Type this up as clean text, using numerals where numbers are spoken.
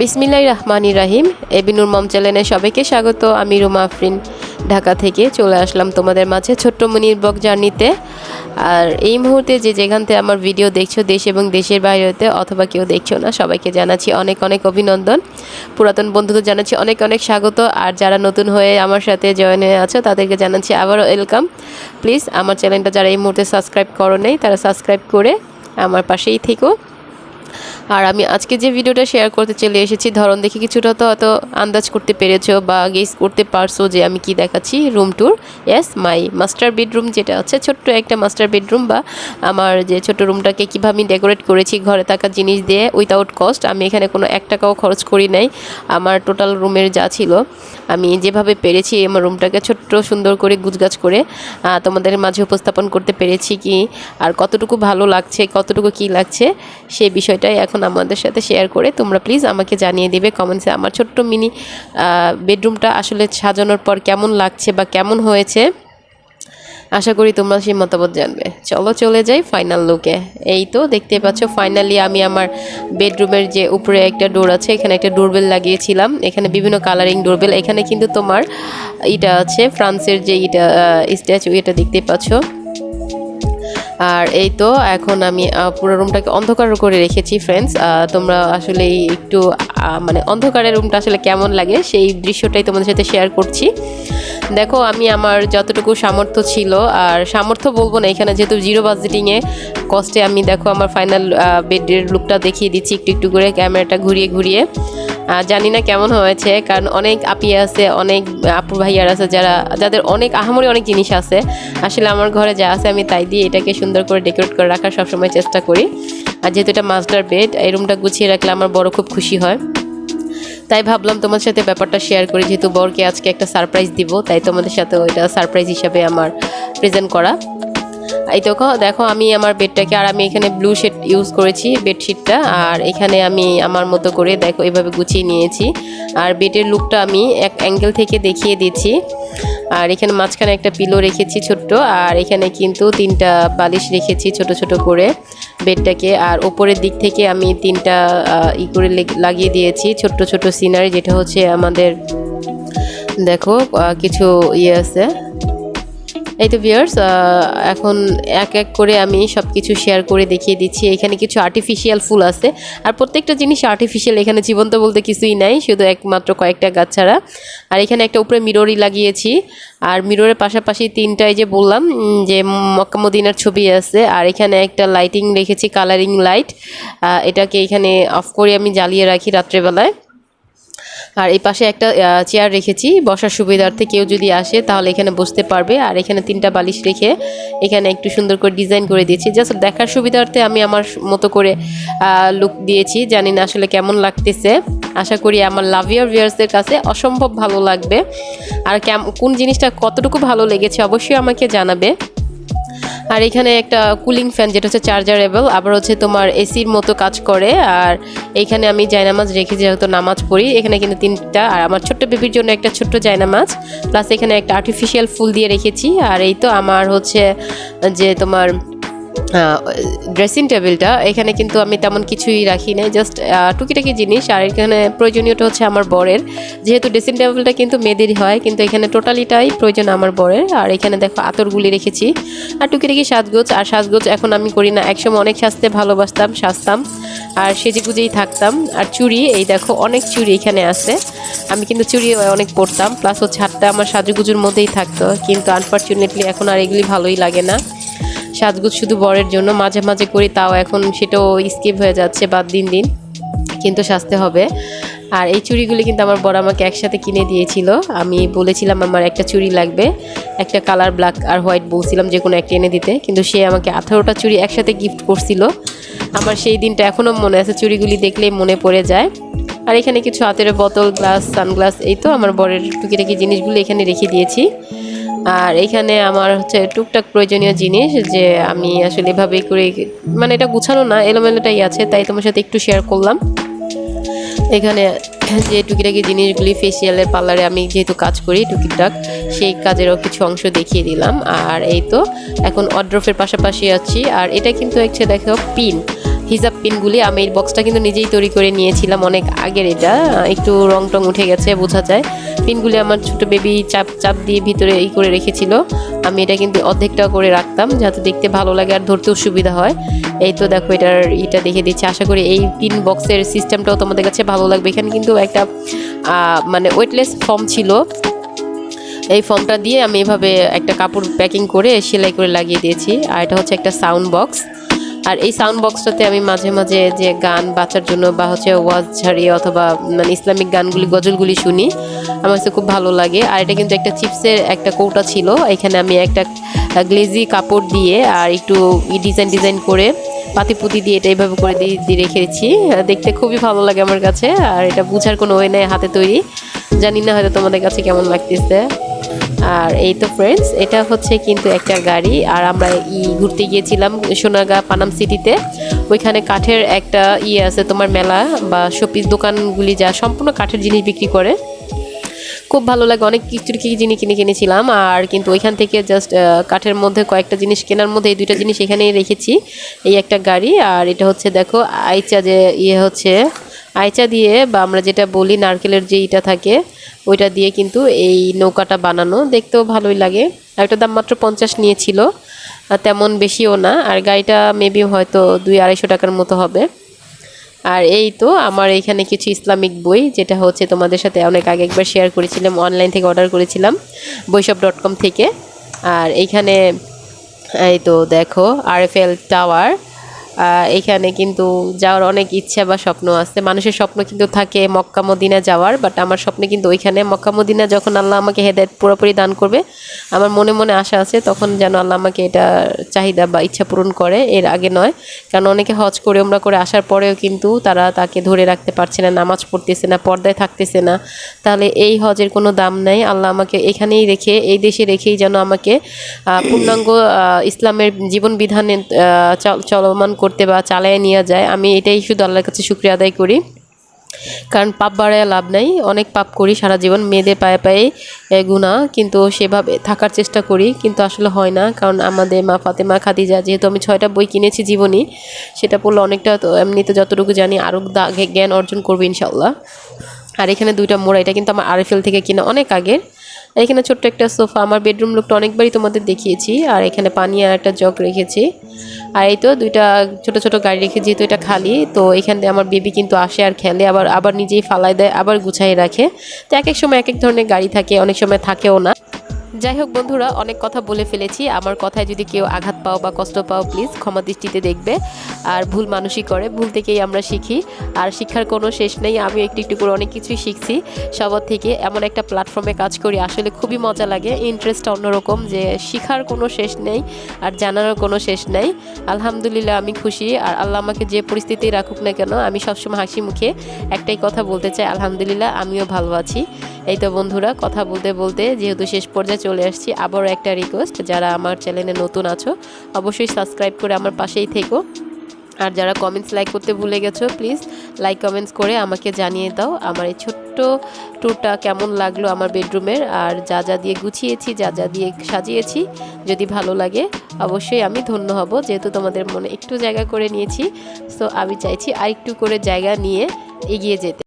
বিসমিল্লাহির রহমানির রহিম। abnoormom চ্যানেলে সবাইকে স্বাগত। আমি রুমা আফরিন ঢাকা থেকে চলে আসলাম তোমাদের মাঝে ছোট্ট মিনি ব্লগ জার্নিতে। আর এই মুহূর্তে যেখান থেকে আমার ভিডিও দেখছো, দেশ এবং দেশের বাইরেতে অথবা কেউ দেখছো না, সবাইকে জানাচ্ছি অনেক অনেক অভিনন্দন। পুরাতন বন্ধুদের জানাচ্ছি অনেক অনেক স্বাগত। আর যারা নতুন হয়ে আমার সাথে জয়েন হয়ে আছো তাদেরকে জানাচ্ছি আবারও ওয়েলকাম। প্লিজ আমার চ্যানেলটা যারা এই মুহূর্তে সাবস্ক্রাইব করো নাই তারা সাবস্ক্রাইব করে আমার পাশেই থেকো। আর আমি আজকে যে ভিডিওটা শেয়ার করতে চলে এসেছি, ধরন দেখে কিছুটা তো হয়তো আন্দাজ করতে পেরেছো বা গেস করতে পারছো যে আমি কি দেখাচ্ছি। রুম ট্যুর, ইয়েস, মাই মাস্টার বেডরুম, যেটা হচ্ছে ছোট্ট একটা মাস্টার বেডরুম বা আমার যে ছোট্ট রুমটাকে কীভাবে আমি ডেকোরেট করেছি ঘরে থাকা জিনিস দিয়ে উইথাউট কস্ট। আমি এখানে কোনো 1 টাকাও খরচ করি নাই। আমার টোটাল রুমের যা ছিল আমি যেভাবে পেরেছি আমার রুমটাকে ছোট্ট সুন্দর করে গুছগাছ করে তোমাদের মাঝে উপস্থাপন করতে পেরেছি। কি আর কতটুকু ভালো লাগছে, কতটুকু কি লাগছে, সেই বিষয়টাই এখন আমাদের সাথে শেয়ার করে তোমরা প্লিজ আমাকে জানিয়ে দেবে কমেন্টসে আমার ছোট্ট মিনি বেডরুমটা আসলে সাজানোর পর কেমন লাগছে বা কেমন হয়েছে। আশা করি তোমরা সেই মতামত জানবে। চলো চলে যাই ফাইনাল লুকে। এই তো দেখতে পাচ্ছ ফাইনালি আমি আমার বেডরুমের যে উপরে একটা ডোর আছে, এখানে একটা ডোরবেল লাগিয়েছিলাম। এখানে বিভিন্ন কালারিং ডোরবেল। এখানে কিন্তু তোমার এটা আছে ফ্রান্সের যে এটা স্ট্যাচু, এটা দেখতে পাচ্ছ। আর এই তো এখন আমি পুরো রুমটাকে অন্ধকার করে রেখেছি ফ্রেন্ডস। তোমরা আসলে একটু মানে অন্ধকারের রুমটা আসলে কেমন লাগে সেই দৃশ্যটাই তোমাদের সাথে শেয়ার করছি। দেখো আমি আমার যতটুকু সামর্থ্য ছিল, আর সামর্থ্য বলবো না এখানে, যেহেতু জিরো বাজেটিংয়ে কস্টে আমি দেখো আমার ফাইনাল বেডের লুকটা দেখিয়ে দিচ্ছি একটু একটু করে ক্যামেরাটা ঘুরিয়ে ঘুরিয়ে। জানি না কেমন হয়েছে, কারণ অনেক আপি আছে, অনেক আপু ভাইয়ার আছে যাদের অনেক আহামরি অনেক জিনিস আছে। আসলে আমার ঘরে যা আছে আমি তাই দিয়ে এটাকে সুন্দর করে ডেকোরেট করে রাখার সবসময় চেষ্টা করি। আর যেহেতু এটা মাস্টার বেড, এই রুমটা গুছিয়ে রাখলে আমার বড় খুব খুশি হয়। তাই ভাবলাম তোমার সাথে ব্যাপারটা শেয়ার করি, যেহেতু বরকে আজকে একটা সারপ্রাইজ দিব, তাই তোমাদের সাথে ওইটা সারপ্রাইজ হিসাবে আমার প্রেজেন্ট করা। এই তো দেখো আমি আমার বেডটাকে, আর আমি এখানে ব্লু শেড ইউজ করেছি বেডশিটটা, আর এখানে আমি আমার মতো করে দেখো এভাবে গুছিয়ে নিয়েছি। আর বেডের লুকটা আমি এক অ্যাঙ্গেল থেকে দেখিয়ে দিচ্ছি। আর এখানে মাঝখানে একটা পিলো রেখেছি ছোট্ট, আর এখানে কিন্তু 3টা বালিশ রেখেছি ছোট ছোট করে বেডটাকে। আর ওপরের দিক থেকে আমি 3টা করে লাগিয়ে দিয়েছি ছোট্ট ছোট সিনারি, যেটা হচ্ছে আমাদের দেখো কিছু ইয়ে আছে। এই তো ভিউয়ার্স, এখন এক এক করে আমি সব কিছু শেয়ার করে দেখিয়ে দিচ্ছি। এখানে কিছু আর্টিফিশিয়াল ফুল আছে, আর প্রত্যেকটা জিনিস আর্টিফিশিয়াল, এখানে জীবন্ত বলতে কিছুই নাই, শুধু একমাত্র কয়েকটা গাছ ছাড়া। আর এখানে একটা উপরে মিররই লাগিয়েছি, আর মিররের পাশাপাশি 3টায় যে বললাম যে মক্কা মদিনার ছবি আছে। আর এখানে একটা লাইটিং রেখেছি, কালারিং লাইট, এটাকে এখানে অফ করে আমি জ্বালিয়ে রাখি রাত্রেবেলায়। আর এই পাশে একটা চেয়ার রেখেছি বসার সুবিধার্থে, কেউ যদি আসে তাহলে এখানে বসতে পারবে। আর এখানে 3টা বালিশ রেখে এখানে একটু সুন্দর করে ডিজাইন করে দিয়েছি, জাস্ট দেখার সুবিধার্থে আমি আমার মতো করে লুক দিয়েছি। জানি না আসলে কেমন লাগতেছে, আশা করি আমার লাভিয়ার ভিউয়ার্সদের কাছে অসম্ভব ভালো লাগবে। আর কোন জিনিসটা কতটুকু ভালো লেগেছে অবশ্যই আমাকে জানাবে। আর এখানে একটা কুলিং ফ্যান, যেটা হচ্ছে চার্জারেবল, আবার হচ্ছে তোমার এসির মতো কাজ করে। আর এখানে আমি জায়নামাজ রেখেছি, যেহেতু নামাজ পড়ি। এখানে কিন্তু 3টা, আর আমার ছোট্ট বেবির জন্য একটা ছোট্ট জায়নামাজ, প্লাস এখানে একটা আর্টিফিশিয়াল ফুল দিয়ে রেখেছি। আর এই তো আমার হচ্ছে যে তোমার ড্রেসিং টেবিলটা, এখানে কিন্তু আমি তেমন কিছুই রাখি নাই, জাস্ট টুকিটাকি জিনিস। আর এখানে প্রয়োজনীয়টা হচ্ছে আমার বরের, যেহেতু ড্রেসিং টেবিলটা কিন্তু মেয়েদেরই হয়, কিন্তু এখানে টোটালিটাই প্রয়োজন আমার বরের। আর এখানে দেখো আতরগুলি রেখেছি, আর টুকিটাকি সাজগোজ। আর সাজগোজ এখন আমি করি না, একসময় অনেক সাজতে ভালোবাসতাম, সাজতাম আর সেজেগুজেই থাকতাম। আর চুড়ি, এই দেখো অনেক চুড়ি এখানে আছে, আমি কিন্তু চুড়ি অনেক পরতাম, প্লাস হচ্ছে হাতটা আমার সাজুগুজুর মধ্যেই থাকতো। কিন্তু আনফর্চুনেটলি এখন আর এগুলি ভালোই লাগে না, সাজগোজ শুধু বরের জন্য মাঝে মাঝে করি, তাও এখন সেটাও স্কিপ হয়ে যাচ্ছে বাদ দিন দিন, কিন্তু সাজতে হবে। আর এই চুড়িগুলি কিন্তু আমার বড় আমাকে একসাথে কিনে দিয়েছিল। আমি বলেছিলাম আমার একটা চুড়ি লাগবে, একটা কালার ব্ল্যাক আর হোয়াইট বলছিলাম যে কোনো একটা এনে দিতে, কিন্তু সে আমাকে 18টা চুড়ি একসাথে গিফট করছিল। আমার সেই দিনটা এখনও মনে আছে, চুড়িগুলি দেখলেই মনে পড়ে যায়। আর এখানে কিছু হাতের বোতল, গ্লাস, সানগ্লাস, এই তো আমার বরের টুকিটাকি জিনিসগুলো এখানে রেখে দিয়েছি। আর এখানে আমার হচ্ছে টুকটাক প্রয়োজনীয় জিনিস, যে আমি আসলে এভাবেই করে, মানে এটা গুছানো না, এলোমেলোটাই আছে, তাই তোমার সাথে একটু শেয়ার করলাম। এখানে যে টুকিটাকি জিনিসগুলি ফেসিয়ালের পার্লারে আমি যেহেতু কাজ করি টুকিটাক, সেই কাজেরও কিছু অংশ দেখিয়ে দিলাম। আর এই তো এখন ওয়ার্ড্রোবের পাশাপাশি আছি। আর এটা কিন্তু হচ্ছে দেখো পিন, হিজাব পিনগুলি। আমি এই বক্সটা কিন্তু নিজেই তৈরি করে নিয়েছিলাম অনেক আগের, এটা একটু রং টং উঠে গেছে বোঝা যায়। পিনগুলি আমার ছোট বেবি চাপ চাপ দিয়ে ভিতরে করে রেখেছিল। আমি এটা কিন্তু অর্ধেকটা করে রাখতাম যাতে দেখতে ভালো লাগে আর ধরতেও সুবিধা হয়। এই তো দেখো এটা দেখে দিচ্ছি। আশা করি এই পিন বক্সের সিস্টেমটাও তোমাদের কাছে ভালো লাগবে। এখানে কিন্তু একটা মানে ওয়েটলেস ফর্ম ছিল, এই ফর্মটা দিয়ে আমি এভাবে একটা কাপড় প্যাকিং করে সেলাই করে লাগিয়ে দিয়েছি। আর এটা হচ্ছে একটা সাউন্ড বক্স। আর এই সাউন্ড বক্সটাতে আমি মাঝে মাঝে যে গান বাচ্চার জন্য বা হচ্ছে ওয়াজ ঝাড়িয়ে অথবা মানে ইসলামিক গানগুলি গজলগুলি শুনি, আমার কাছে খুব ভালো লাগে। আর এটা কিন্তু একটা চিপসের একটা কৌটা ছিল, এখানে আমি একটা গ্লেজি কাপড় দিয়ে আর একটু ডিজাইন করে পাতিপুতি দিয়ে এটা এইভাবে করে দিয়ে রেখেছি। দেখতে খুবই ভালো লাগে আমার কাছে। আর এটা বোঝার কোনো ওয়ে নেই, হাতে তৈরি। জানি না হয়তো তোমাদের কাছে কেমন লাগতেছে। আর এই তো ফ্রেন্ডস, এটা হচ্ছে কিন্তু একটা গাড়ি। আর আমরা ঘুরতে গিয়েছিলাম সোনারগাঁ পানাম সিটিতে। ওইখানে কাঠের একটা আছে তোমার মেলা বা শোপিস দোকানগুলি যা সম্পূর্ণ কাঠের জিনিস বিক্রি করে, খুব ভালো লাগে। অনেক কিছু জিনিস কিনেছিলাম। আর কিন্তু ওইখান থেকে জাস্ট কাঠের মধ্যে কয়েকটা জিনিস কেনার মধ্যে এই দুইটা জিনিস এখানেই রেখেছি। এই একটা গাড়ি, আর এটা হচ্ছে দেখো আইচা, যে হচ্ছে আইচা দিয়ে বা আমরা যেটা বলি নারকেলের যে ইটা থাকে ওইটা দিয়ে কিন্তু এই নৌকাটা বানানো, দেখতেও ভালোই লাগে। আর একটা দাম মাত্র 50 নিয়েছিল, তেমন বেশিও না। আর গাড়িটা মেবি হয়তো 200-250 টাকার মতো হবে। আর এই তো আমার এইখানে কিছু ইসলামিক বই, যেটা হচ্ছে তোমাদের সাথে অনেক আগে একবার শেয়ার করেছিলাম, অনলাইন থেকে অর্ডার করেছিলাম বইশপ.com থেকে। আর এইখানে এই তো দেখো আরএফএল টাওয়ার। এখানে কিন্তু যাওয়ার অনেক ইচ্ছা বা স্বপ্ন আছে। মানুষের স্বপ্ন কিন্তু থাকে মক্কা মদিনা যাওয়ার, বাট আমার স্বপ্নে কিন্তু ওইখানে মক্কা মদিনা যখন আল্লাহ আমাকে হেদায়েত পুরোপুরি দান করবে, আমার মনে মনে আশা আছে তখন যেন আল্লাহ আমাকে এটা চাহিদা বা ইচ্ছা পূরণ করে, এর আগে নয়। কারণ অনেকে হজ করে ওমরা করে আসার পরেও কিন্তু তারা তাকে ধরে রাখতে পারছে না, নামাজ পড়তেছে না, পর্দায় থাকতেছে না। তাহলে এই হজের কোনো দাম নেই। আল্লাহ আমাকে এখানেই রেখে, এই দেশে রেখেই যেন আমাকে পূর্ণাঙ্গ ইসলামের জীবন বিধানে চলমান করতে বা চালায় নিয়ে যায়। আমি এটাই শুধু আল্লাহর কাছে শুকরিয়া আদায় করি। কারণ পাপ বাড়ায় লাভ নাই, অনেক পাপ করি সারা জীবন, মেয়েদের পায়ে পায়ে গুনাহ, কিন্তু সেভাবে থাকার চেষ্টা করি কিন্তু আসলে হয় না। কারণ আমাদের মা ফাতেমা খাদিজা, যেহেতু আমি 6টা বই কিনেছি জীবনী, সেটা পড়লে অনেকটা তো এমনিতে যতটুকু জানি আরও জ্ঞান অর্জন করবো ইনশাল্লাহ। আর এখানে 2টা মোড়া, এটা কিন্তু আমার আরএফএল থেকে কিনা অনেক আগের। এখানে ছোট্ট একটা সোফা, আমার বেডরুম লুকটা অনেকবারই তোমাদের দেখিয়েছি। আর এখানে পানি আর একটা জগ রেখেছি। আর এই তো 2টা ছোট ছোট গাড়ি রেখে, যেহেতু এটা খালি, তো এখান থেকে আমার বেবি কিন্তু আসে আর খেলে, আবার নিজেই ফালায় দেয়, আবার গুছাই রাখে। তো এক এক সময় এক এক ধরনের গাড়ি থাকে, অনেক সময় থাকেও না। যাই হোক বন্ধুরা, অনেক কথা বলে ফেলেছি। আমার কথায় যদি কেউ আঘাত পাও বা কষ্ট পাও, প্লিজ ক্ষমা দৃষ্টিতে দেখবে। আর ভুল মানুষই করে, ভুল থেকেই আমরা শিখি। আর শিক্ষার কোনো শেষ নেই। আমি একটু একটু করে অনেক কিছুই শিখছি সবার থেকে। এমন একটা প্ল্যাটফর্মে কাজ করি, আসলে খুবই মজা লাগে। ইন্টারেস্টটা অন্যরকম, যে শিখার কোনো শেষ নেই আর জানারও কোনো শেষ নেই। আলহামদুলিল্লাহ আমি খুশি। আর আল্লাহ আমাকে যে পরিস্থিতি রাখুক না কেন, আমি সবসময় হাসি মুখে একটাই কথা বলতে চাই, আলহামদুলিল্লাহ আমিও ভালো আছি। এই তো বন্ধুরা, কথা বলতে বলতে যেহেতু শেষ পর্যায়ে চলে আসছি, আবারও একটা রিকোয়েস্ট, যারা আমার চ্যানেলে নতুন আছো অবশ্যই সাবস্ক্রাইব করে আমার পাশেই থেকো। আর যারা কমেন্টস লাইক করতে ভুলে গেছো, প্লিজ লাইক কমেন্টস করে আমাকে জানিয়ে দাও আমার এই ছোট্ট ট্যুরটা কেমন লাগলো আমার বেডরুমের, আর যা যা দিয়ে গুছিয়েছি, যা যা দিয়ে সাজিয়েছি। যদি ভালো লাগে অবশ্যই আমি ধন্য হব, যেহেতু তোমাদের মনে একটু জায়গা করে নিয়েছি। সো আমি চাইছি আর একটু করে জায়গা নিয়ে এগিয়ে যেতে।